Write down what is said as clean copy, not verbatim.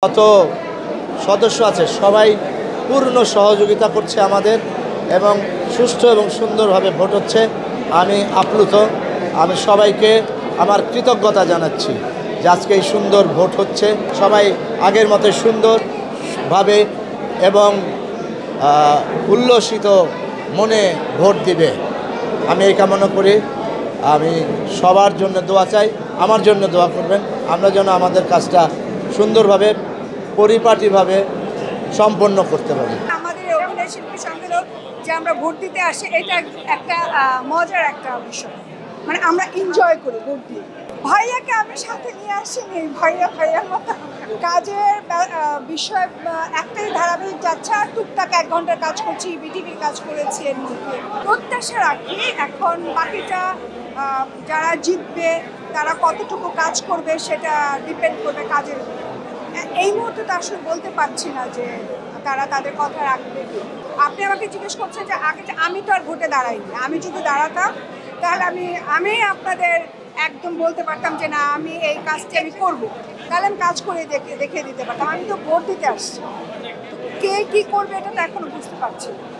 কত সদস্য আছে সবাই পূর্ণ সহযোগিতা করছে আমাদের এবং সুষ্ঠু এবং সুন্দরভাবে ভোট হচ্ছে। আমি আপ্লুত। আমি সবাইকে আমার কৃতজ্ঞতা জানাচ্ছি যে আজকে এই সুন্দর ভোট হচ্ছে। সবাই আগের মতো সুন্দরভাবে এবং উল্লসিত মনে ভোট দিবে, আমি এই কামনা করি। আমি সবার জন্য দোয়া চাই, আমার জন্য দোয়া করবেন, আমরা যেন আমাদের কাজটা সুন্দরভাবে পরিপাটিভাবে সম্পন্ন করতে পারি। আমাদের অভিনয় শিল্পী সম্মেলন যে আমরা ভোট দিতে আসি, এটা একটা মজার একটা বিষয়। মানে আমরা এনজয় করি ভোট দিয়ে। ভাইয়াকে আমি সাথে নিয়ে আসিনি, ভাইয়ার মতো কাজের বিষয় একটাই ধারাবাহিক যাচ্ছে, আর টুকটাক 1 ঘন্টার কাজ করছি, বিটিভির কাজ করেছি। এর মধ্যে প্রত্যাশা রাখি এখন বাকিটা যারা জিতবে তারা কতটুকু কাজ করবে সেটা ডিপেন্ড করবে কাজের উপর। এই মুহূর্তে তো আসলে বলতে পারছি না যে তারা তাদের কথা রাখবে। আপনি আমাকে জিজ্ঞেস করছেন যে আগে, আমি তো আর ভোটে দাঁড়াইনি। আমি যদি দাঁড়াতাম তাহলে আমি আপনাদের একদম বলতে পারতাম যে না, আমি এই কাজটি আমি করব, তাহলে আমি কাজ করে দেখিয়ে দিতে পারতাম। আমি তো ভোট দিতে আসছি, কে কী করবে এটা তো এখনো বুঝতে পারছি না।